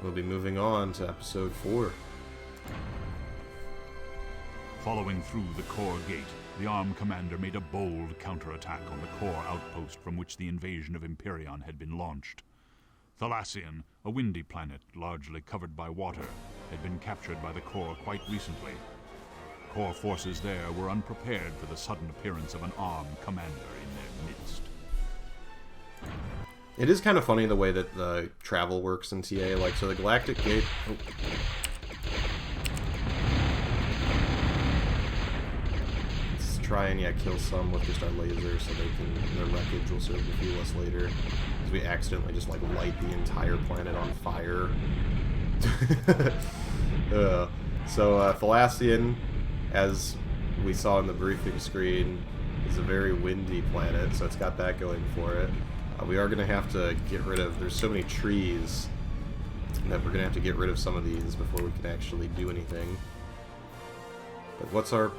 we'll be moving on to episode 4. Following through the core gate, the ARM commander made a bold counterattack on the core outpost from which the invasion of Empyreon had been launched. Thalassian, a windy planet largely covered by water, had been captured by the core quite recently. Core forces there were unprepared for the sudden appearance of an ARM commander in their midst. It is kind of funny the way that the travel works in TA. Like, so the Galactic Gate... Oh. Let's try and, kill some with just our laser so their wreckage will serve to fuel us later. Because we accidentally just, light the entire planet on fire. So, Thalassian, as we saw in the briefing screen, is a very windy planet, so it's got that going for it. We are going to have to get rid of... There's so many trees that we're going to have to get rid of some of these before we can actually do anything. But what's our...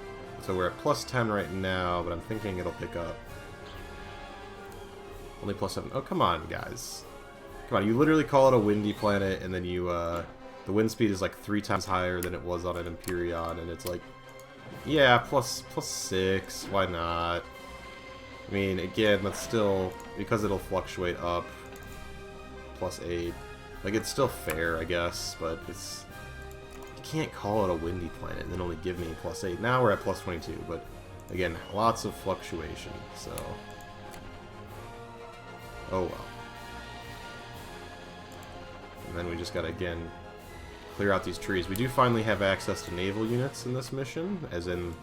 So we're at plus 10 right now, but I'm thinking it'll pick up. Only plus 7. Oh, come on, guys. Come on, you literally call it a windy planet, and then you... the wind speed is 3 times higher than it was on an Empyreon, and it's yeah, plus 6, why not? I mean, again, that's still, because it'll fluctuate up, plus 8. It's still fair, I guess, but it's... You can't call it a windy planet and then only give me plus 8. Now we're at plus 22, but again, lots of fluctuation, so... Oh well. And then we just gotta, again, clear out these trees. We do finally have access to naval units in this mission, as in,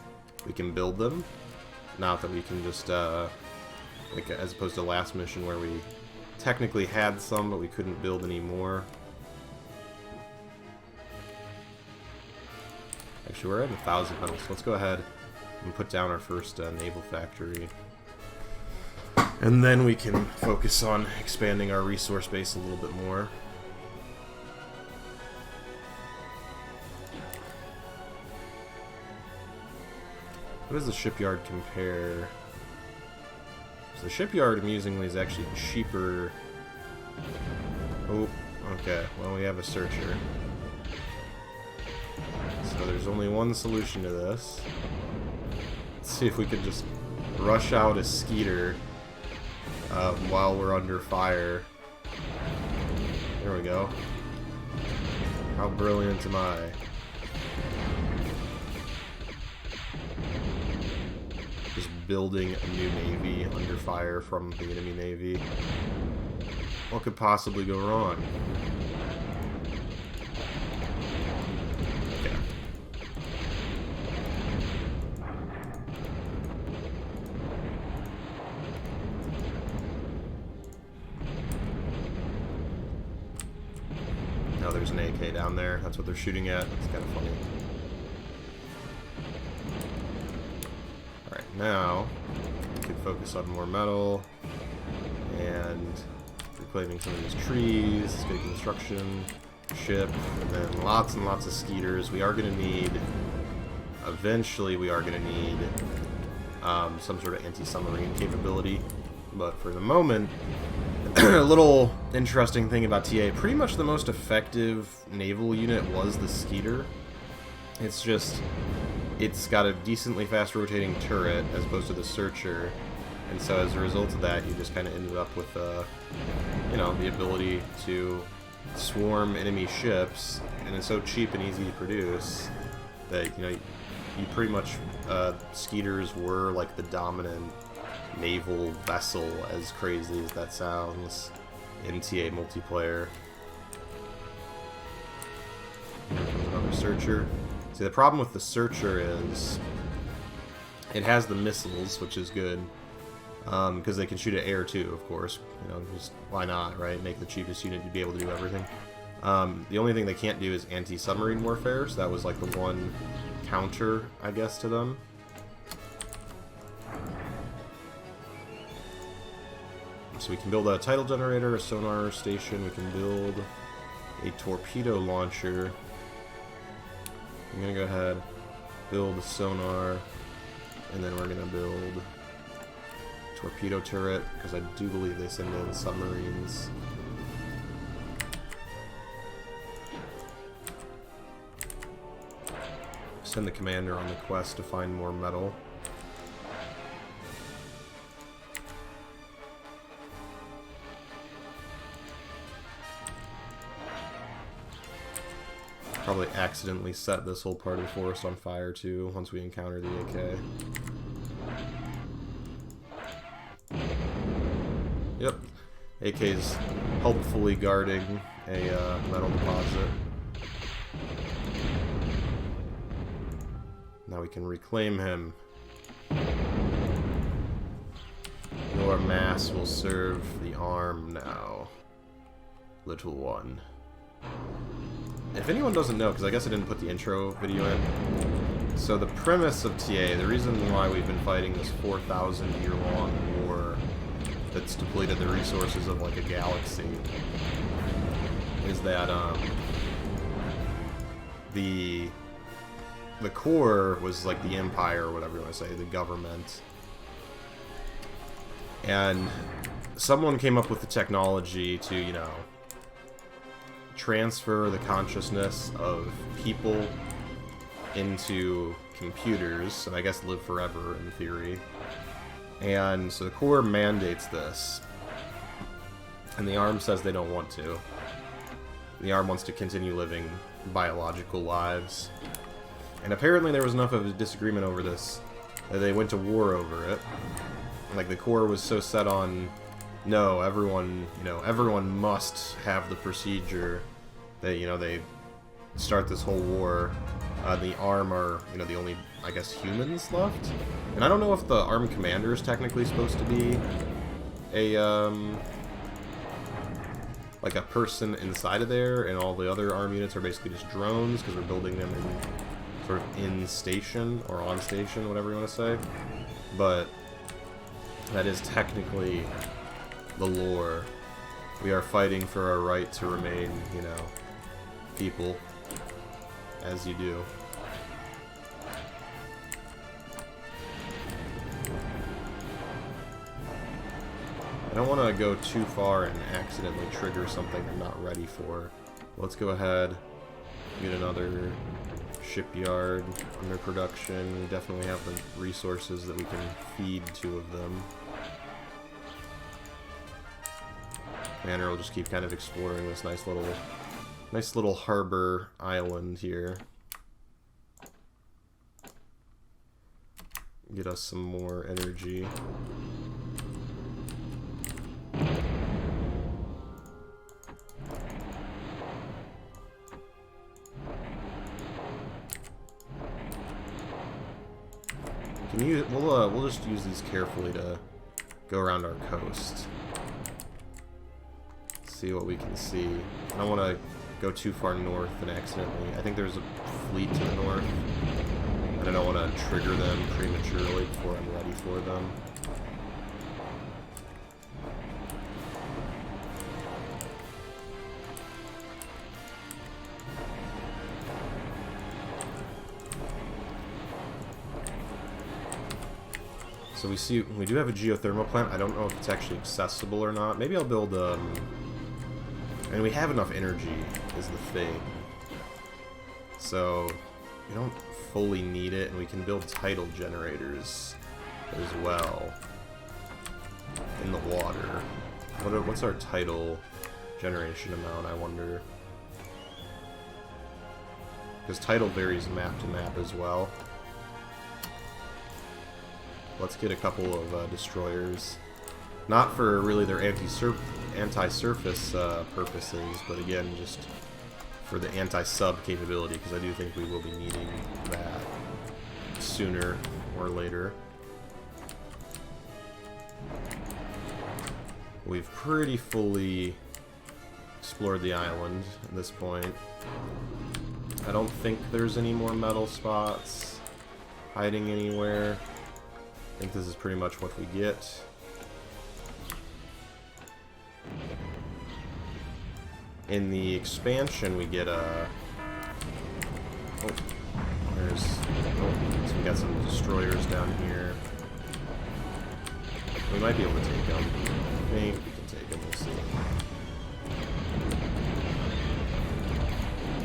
we can build them. Not that we can just, as opposed to last mission where we technically had some, but we couldn't build any more. Actually, we're at 1,000 metals, so let's go ahead and put down our first naval factory. And then we can focus on expanding our resource base a little bit more. What does the shipyard compare? So the shipyard, amusingly, is actually cheaper. Oh, okay. Well, we have a searcher. So there's only one solution to this. Let's see if we could just rush out a Skeeter while we're under fire. There we go. How brilliant am I? Just building a new navy under fire from the enemy navy. What could possibly go wrong? Okay. Oh, there's an AK down there. That's what they're shooting at. That's kind of funny. Now, we can focus on more metal, and reclaiming some of these trees, good construction, ship, and then lots and lots of Skeeters. We are going to need, eventually we are going to need some sort of anti-submarine capability, but for the moment, a little interesting thing about TA, pretty much the most effective naval unit was the Skeeter. It's just... It's got a decently fast rotating turret as opposed to the Searcher, and so as a result of that, you just kind of ended up with, you know, the ability to swarm enemy ships, and it's so cheap and easy to produce that, you know, you pretty much, Skeeters were like the dominant naval vessel, as crazy as that sounds, in TA multiplayer. Here comes another Searcher. See, the problem with the Searcher is it has the missiles, which is good, because they can shoot at air too, of course. You know, just why not, right? Make the cheapest unit to be able to do everything. The only thing they can't do is anti-submarine warfare, so that was like the one counter, I guess, to them. So we can build a tidal generator, a sonar station, we can build a torpedo launcher. I'm going to go ahead, build a sonar, and then we're going to build a torpedo turret, because I do believe they send in submarines. Send the commander on the quest to find more metal. Probably accidentally set this whole part of the forest on fire too once we encounter the AK. Yep, AK's helpfully guarding a metal deposit. Now we can reclaim him. Your mass will serve the arm now, little one. If anyone doesn't know, because I guess I didn't put the intro video in, so the premise of TA, the reason why we've been fighting this 4,000-year-long war that's depleted the resources of like a galaxy, is that the core was like the empire, or whatever you want to say, the government, and someone came up with the technology to, you know, transfer the consciousness of people into computers, and I guess live forever in theory. And so the core mandates this, and the ARM says they don't want to. The ARM wants to continue living biological lives. And apparently there was enough of a disagreement over this that they went to war over it. Like, the core was so set on, no, everyone, you know, everyone must have the procedure that, you know, they start this whole war. The ARM are, you know, the only, I guess, humans left. And I don't know if the ARM commander is technically supposed to be a, like a person inside of there, and all the other ARM units are basically just drones, because we're building them in sort of in station, or on station, whatever you want to say. But that is technically the lore. We are fighting for our right to remain, you know, people, as you do. I don't want to go too far and accidentally trigger something I'm not ready for. Let's go ahead, get another shipyard under production. We definitely have the resources that we can feed 2 of them. Commander will just keep kind of exploring this nice little harbor island here. Get us some more energy. We'll just use these carefully to go around our coast. See what we can see. I don't want to go too far north and accidentally. I think there's a fleet to the north, and I don't want to trigger them prematurely before I'm ready for them. So we do have a geothermal plant. I don't know if it's actually accessible or not. Maybe I'll build and we have enough energy is the thing. So we don't fully need it, and we can build tidal generators as well in the water. What's our tidal generation amount, I wonder? Because tidal varies map to map as well. Let's get a couple of destroyers. Not for really their anti-surface purposes, but again, just for the anti-sub capability, because I do think we will be needing that sooner or later. We've pretty fully explored the island at this point. I don't think there's any more metal spots hiding anywhere. I think this is pretty much what we get. In the expansion, we get a... Oh, so we got some destroyers down here. We might be able to take them. I think we can take them, we'll see.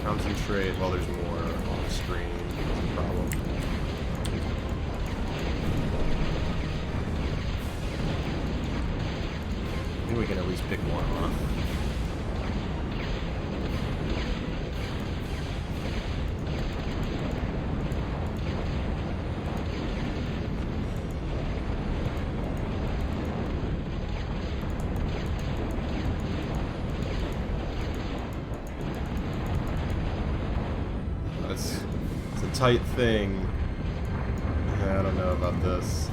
Concentrate, well, there's more on the screen, that's a problem. pick one off. It's a tight thing. I don't know about this.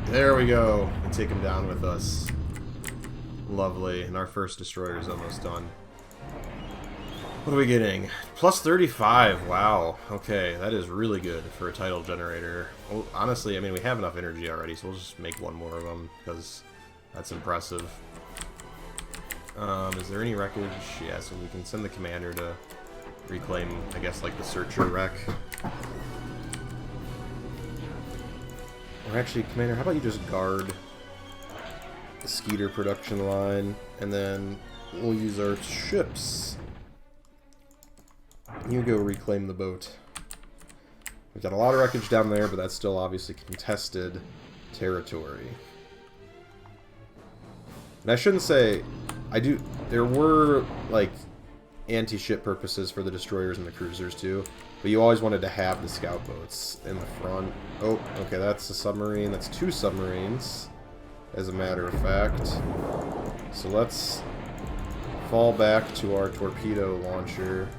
There we go. And take him down with us. Lovely. And our first destroyer is almost done. What are we getting? Plus 35. Wow. Okay, that is really good for a title generator. Well, honestly, I mean, we have enough energy already, so we'll just make one more of them, because that's impressive. Is there any wreckage? Yeah, so we can send the commander to reclaim, I guess, like the searcher wreck. Or actually, commander, how about you just guard the Skeeter production line, and then we'll use our ships. You go reclaim the boat. We've got a lot of wreckage down there, but that's still obviously contested territory. And I shouldn't say... there were, like, anti-ship purposes for the destroyers and the cruisers, too. But you always wanted to have the scout boats in the front. Oh, okay, that's a submarine. That's 2 submarines, as a matter of fact. So let's fall back to our torpedo launcher.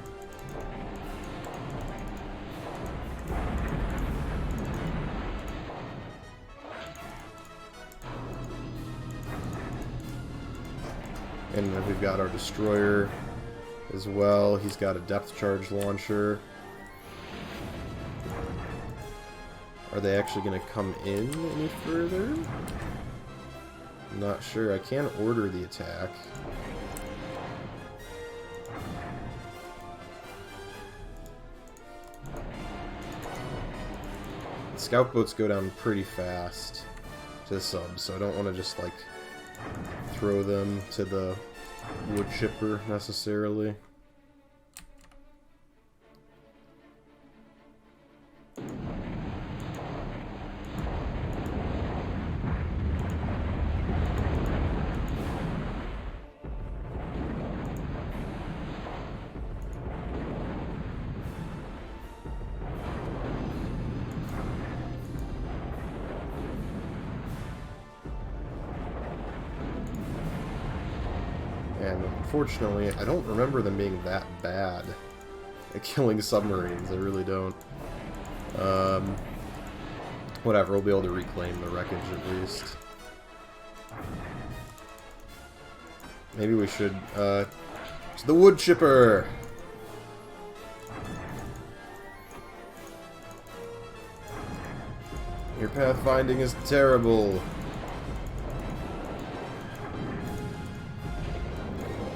And then we've got our destroyer as well. He's got a depth charge launcher. Are they actually going to come in any further? I'm not sure. I can order the attack. The scout boats go down pretty fast to subs, so I don't want to just, like, throw them to the wood chipper necessarily. And unfortunately, I don't remember them being that bad at killing submarines. I really don't. Whatever, we'll be able to reclaim the wreckage at least. Maybe we should, to the wood chipper! Your pathfinding is terrible.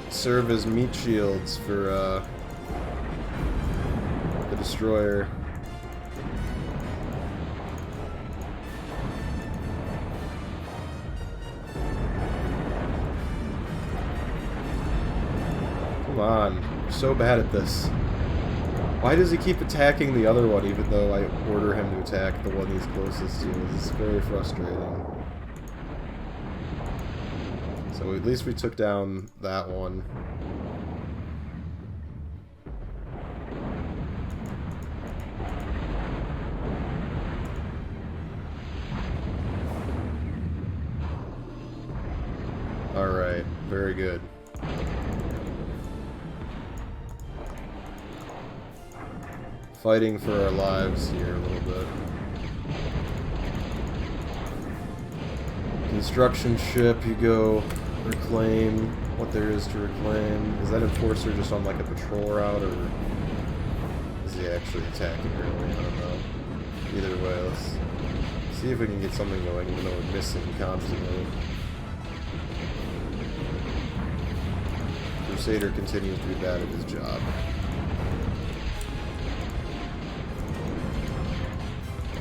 Serve as meat shields for the destroyer. Come on, you're so bad at this. Why does he keep attacking the other one even though I order him to attack the one he's closest to? This is very frustrating. So at least we took down that one. Alright, very good. Fighting for our lives here a little bit. Construction ship, you go reclaim what there is to reclaim. Is that enforcer just on like a patrol route, or is he actually attacking early? I don't know. Either way, let's see if we can get something going, even though we're missing constantly. Crusader continues to be bad at his job.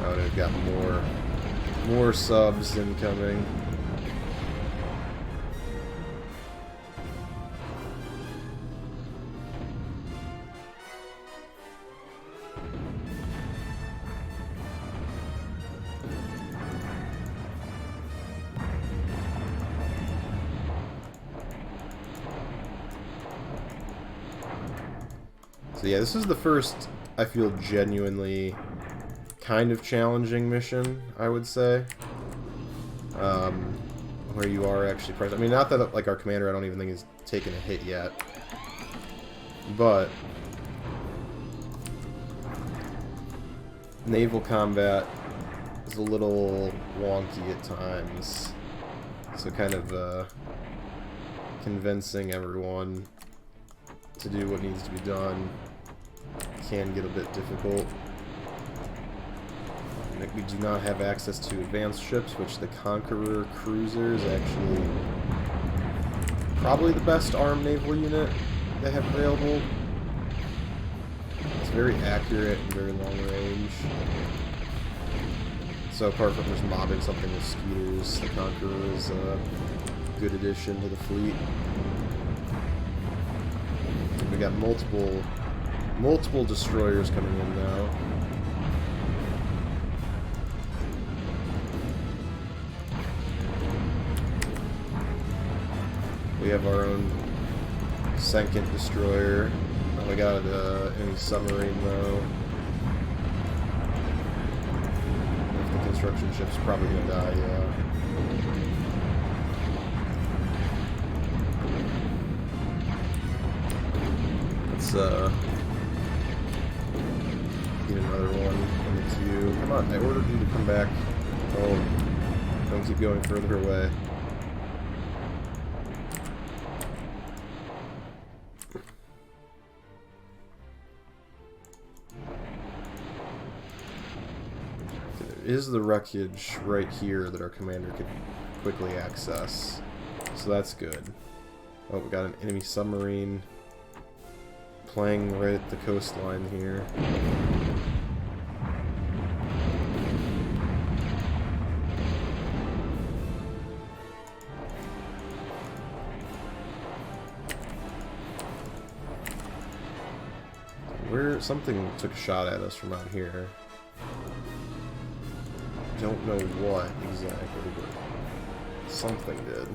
Oh, they've got more subs incoming. So yeah, this is the first, I feel, genuinely kind of challenging mission, I would say. Where you are actually pressed. I mean, not that, like, our commander, I don't even think has taken a hit yet. But naval combat is a little wonky at times. So kind of convincing everyone to do what needs to be done can get a bit difficult. We do not have access to advanced ships, which the Conqueror cruiser is actually probably the best armed naval unit they have available. It's very accurate and very long range. So apart from just mobbing something with skeeters, the Conqueror is a good addition to the fleet. We got multiple destroyers coming in now. We have our own second destroyer. Oh, we got an enemy submarine though. If the construction ship's probably gonna die, yeah. Let's get another one in the queue. Come on, I ordered you to come back home. Don't keep going further away. Is the wreckage right here that our commander could quickly access. So that's good. Oh, we got an enemy submarine playing right at the coastline here. Something took a shot at us from out here. Don't know what exactly, but something did.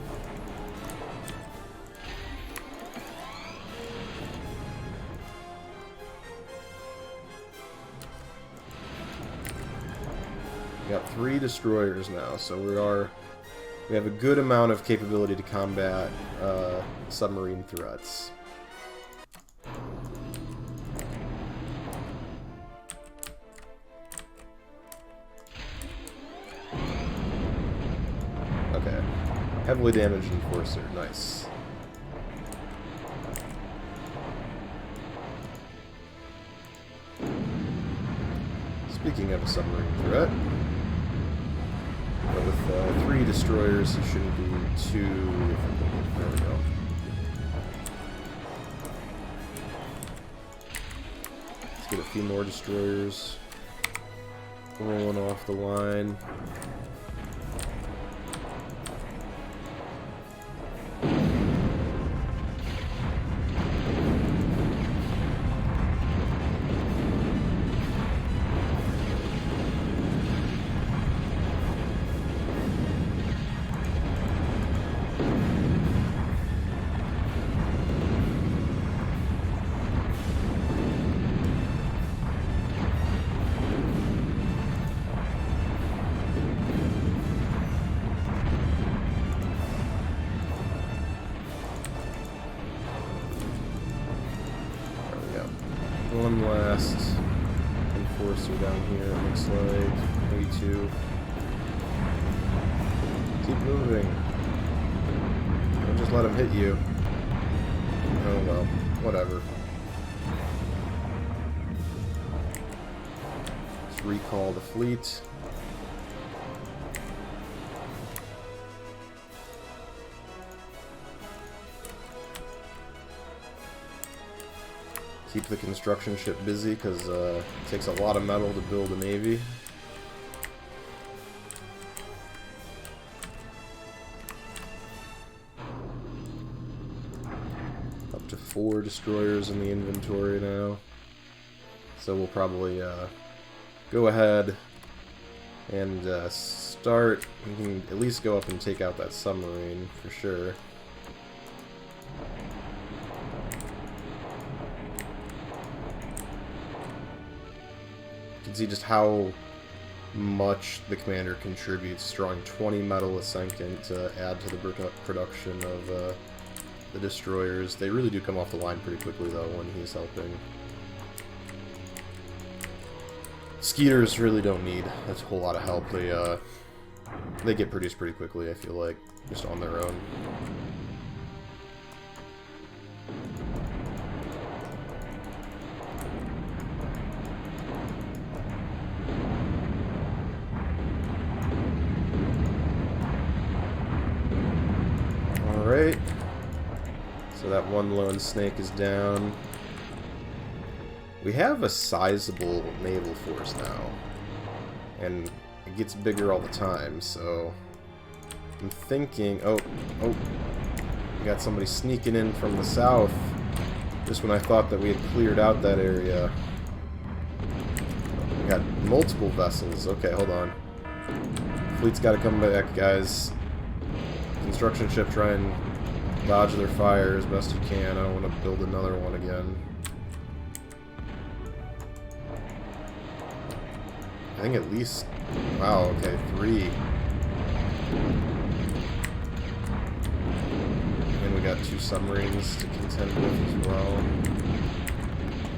We got 3 destroyers now, so we have a good amount of capability to combat submarine threats. Heavily damaged enforcer, nice. Speaking of a submarine threat, but with 3 destroyers, he shouldn't be too difficult. There we go. Let's get a few more destroyers rolling off the line. One last enforcer down here, it looks like. Maybe 2. Keep moving. Don't just let him hit you. Oh well, whatever. Let's recall the fleet. Keep the construction ship busy, because it takes a lot of metal to build a navy. Up to 4 destroyers in the inventory now. So we'll probably go ahead and start. We can at least go up and take out that submarine for sure. You can see just how much the commander contributes, drawing 20 metal a second to add to the production of the destroyers. They really do come off the line pretty quickly, though, when he's helping. Skeeters really don't need a whole lot of help. They get produced pretty quickly, I feel like, just on their own. Alright. So that one lone snake is down. We have a sizable naval force now. And it gets bigger all the time, so I'm thinking, oh, we got somebody sneaking in from the south just when I thought that we had cleared out that area. We got multiple vessels. Okay, hold on. Fleet's got to come back, guys. Construction ship, try and dodge their fire as best you can. I don't want to build another one again. I think at least... Wow, okay, 3. And we got 2 submarines to contend with as well.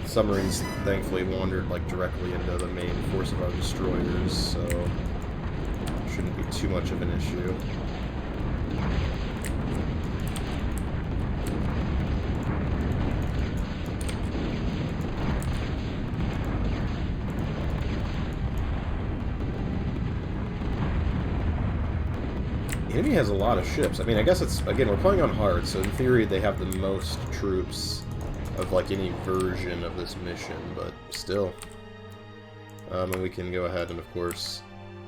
Submarines, thankfully, wandered like directly into the main force of our destroyers, so shouldn't be too much of an issue. The enemy has a lot of ships. I mean, I guess it's, again, we're playing on hard, so in theory they have the most troops of, like, any version of this mission, but still. And we can go ahead and, of course,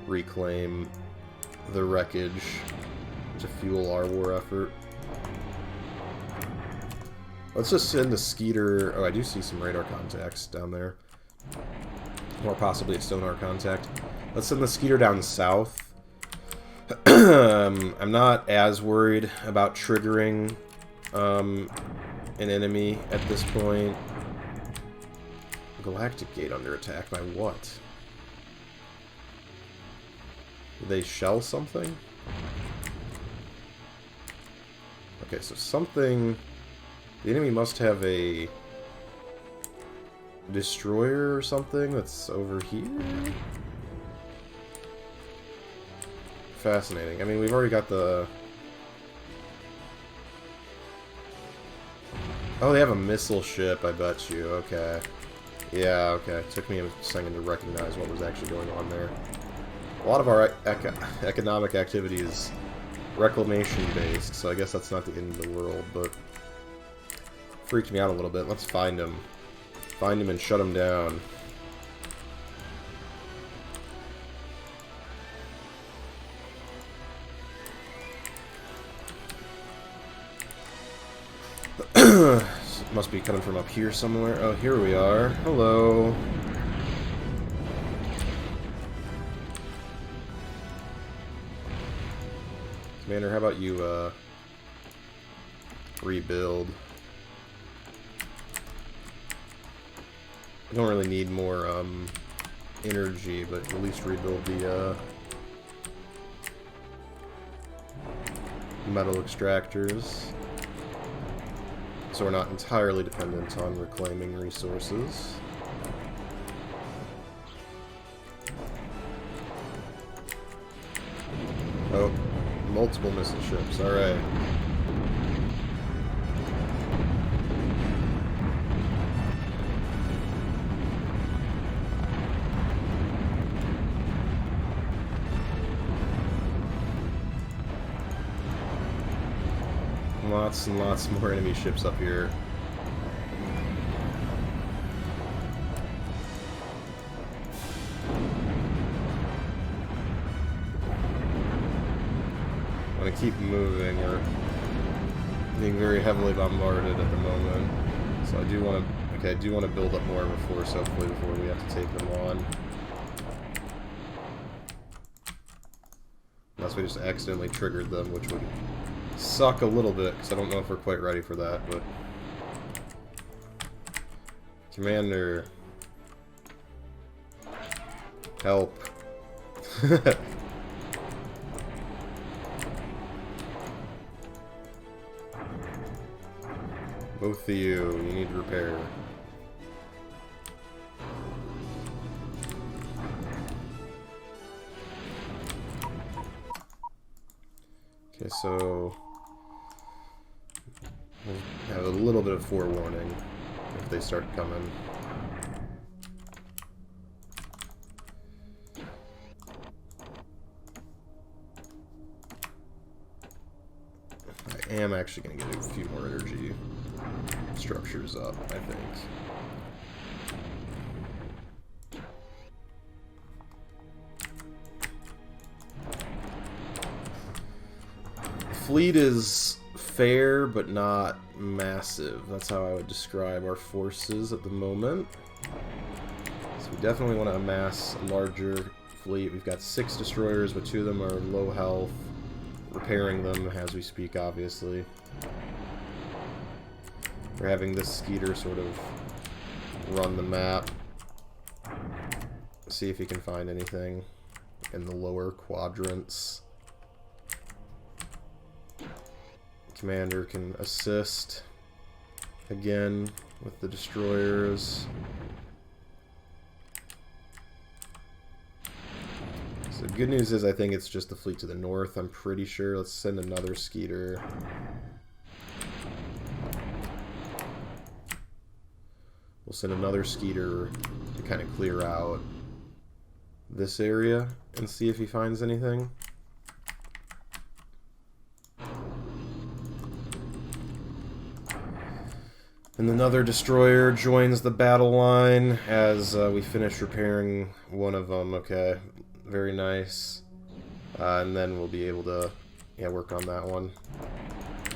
reclaim the wreckage to fuel our war effort. Let's just send the Skeeter... Oh, I do see some radar contacts down there. Or possibly a sonar contact. Let's send the Skeeter down south. I'm not as worried about triggering an enemy at this point. Galactic Gate under attack by what? Did they shell something? Okay, so something... The enemy must have a destroyer or something that's over here? Fascinating. I mean, we've already got the... Oh, they have a missile ship, I bet you. Okay. Yeah, okay. It took me a second to recognize what was actually going on there. A lot of our economic activity is reclamation-based, so I guess that's not the end of the world, but... Freaked me out a little bit. Let's find him. Find him and shut him down. Must be coming from up here somewhere. Oh, here we are. Hello. Commander, how about you, rebuild? We don't really need more, energy, but at least rebuild the, metal extractors. So we're not entirely dependent on reclaiming resources. Oh, multiple missile ships, alright. Lots and lots more enemy ships up here. I'm gonna keep moving. We're being very heavily bombarded at the moment. So I do want to... Okay, I do want to build up more of a force, hopefully, before we have to take them on. Unless we just accidentally triggered them, which would suck a little bit, because I don't know if we're quite ready for that, but... Commander... Help. Both of you need repair. Okay, so we'll have a little bit of forewarning if they start coming. I am actually going to get a few more energy structures up, I think. Fleet is fair, but not massive. That's how I would describe our forces at the moment. So we definitely want to amass a larger fleet. We've got 6 destroyers, but 2 of them are low health. Repairing them as we speak, obviously. We're having this Skeeter sort of run the map. See if he can find anything in the lower quadrants. Commander can assist again with the destroyers. So the good news is I think it's just the fleet to the north, I'm pretty sure. Let's send another Skeeter. We'll send another Skeeter to kind of clear out this area and see if he finds anything. And another destroyer joins the battle line as we finish repairing one of them. Okay, very nice. And then we'll be able to work on that one.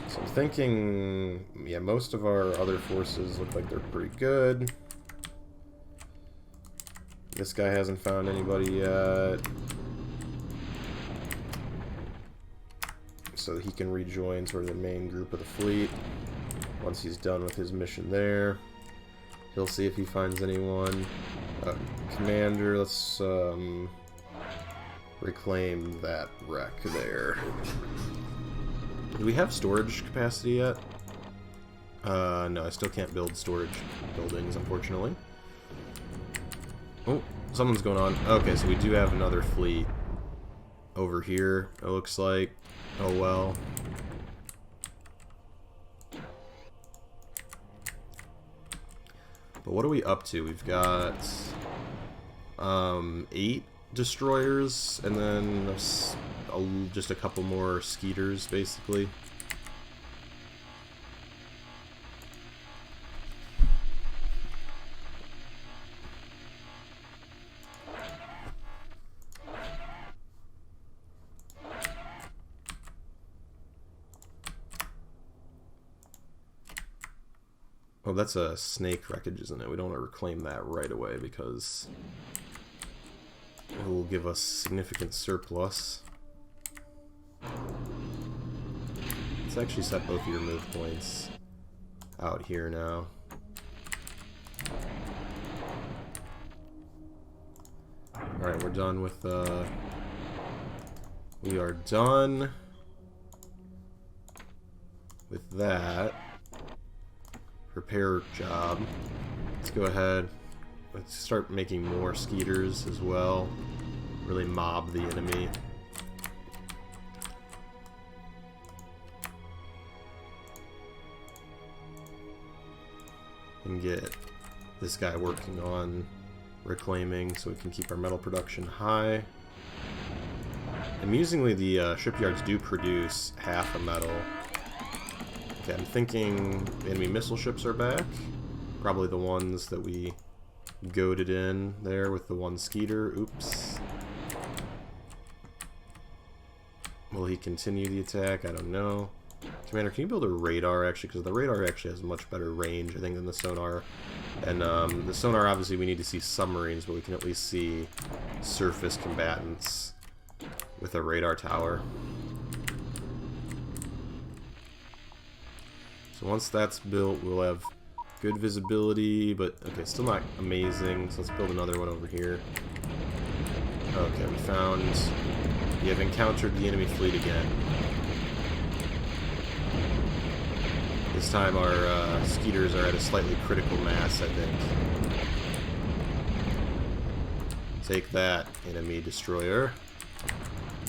So I'm thinking, most of our other forces look like they're pretty good. This guy hasn't found anybody yet. So that he can rejoin sort of the main group of the fleet. Once he's done with his mission there, he'll see if he finds anyone. Commander, let's reclaim that wreck there. Do we have storage capacity yet? No, I still can't build storage buildings, unfortunately. Oh, something's going on. Okay, so we do have another fleet over here, it looks like. Oh well. But what are we up to? We've got 8 destroyers and then just a couple more Skeeters, basically. Oh, that's a snake wreckage, isn't it? We don't want to reclaim that right away because it will give us significant surplus. Let's actually set both of your move points out here now. Alright, we're done with we are done with that repair job. Let's go ahead. Let's start making more Skeeters as well. Really mob the enemy. And get this guy working on reclaiming so we can keep our metal production high. Amusingly, the shipyards do produce half a metal. Okay, I'm thinking enemy missile ships are back. Probably the ones that we goaded in there with the one Skeeter. Oops. Will he continue the attack? I don't know. Commander, can you build a radar, actually? Because the radar actually has much better range, I think, than the sonar. And the sonar, obviously, we need to see submarines, but we can at least see surface combatants with a radar tower. So once that's built, we'll have good visibility, but okay, still not amazing. So let's build another one over here. Okay, we have encountered the enemy fleet again. This time our skeeters are at a slightly critical mass, I think. Take that, enemy destroyer.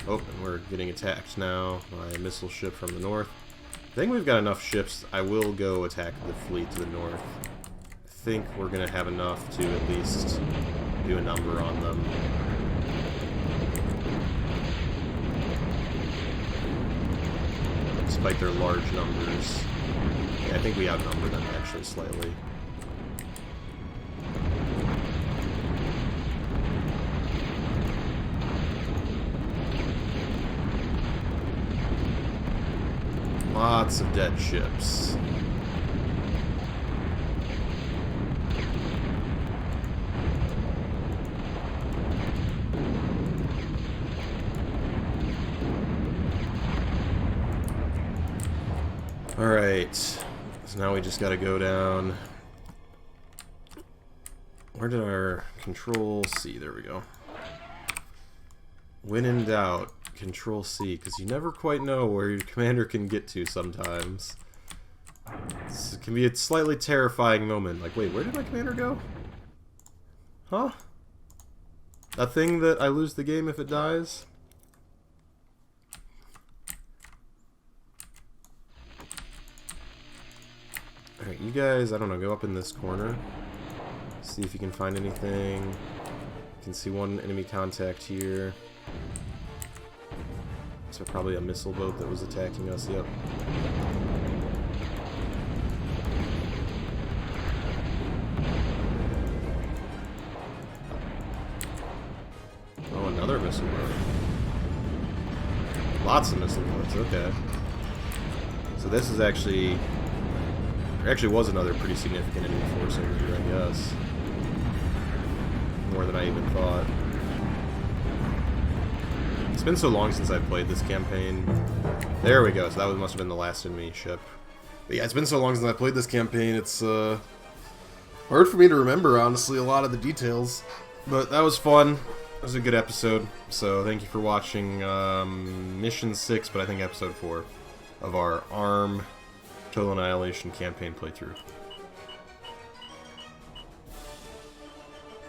Oh, and we're getting attacked now by a missile ship from the north. I think we've got enough ships. I will go attack the fleet to the north. I think we're going to have enough to at least do a number on them. Despite their large numbers. Yeah, I think we outnumber them actually slightly. Lots of dead ships. Alright, so now we just gotta go down. Where did our Control C? There we go. When in doubt, Control C, because you never quite know where your commander can get to sometimes. It can be a slightly terrifying moment. Like, wait, where did my commander go? Huh? That thing that I lose the game if it dies? Alright, you guys, I don't know, go up in this corner. See if you can find anything. You can see one enemy contact here. So probably a missile boat that was attacking us, yep. Oh, another missile boat. Lots of missile boats, okay. So this is actually... There actually was another pretty significant enemy force over here, I guess. More than I even thought. It's been so long since I've played this campaign. There we go, so that must have been the last enemy ship. But yeah, it's been so long since I played this campaign, it's hard for me to remember, honestly, a lot of the details. But that was fun. It was a good episode. So thank you for watching Mission 6, but I think Episode 4 of our ARM Total Annihilation campaign playthrough.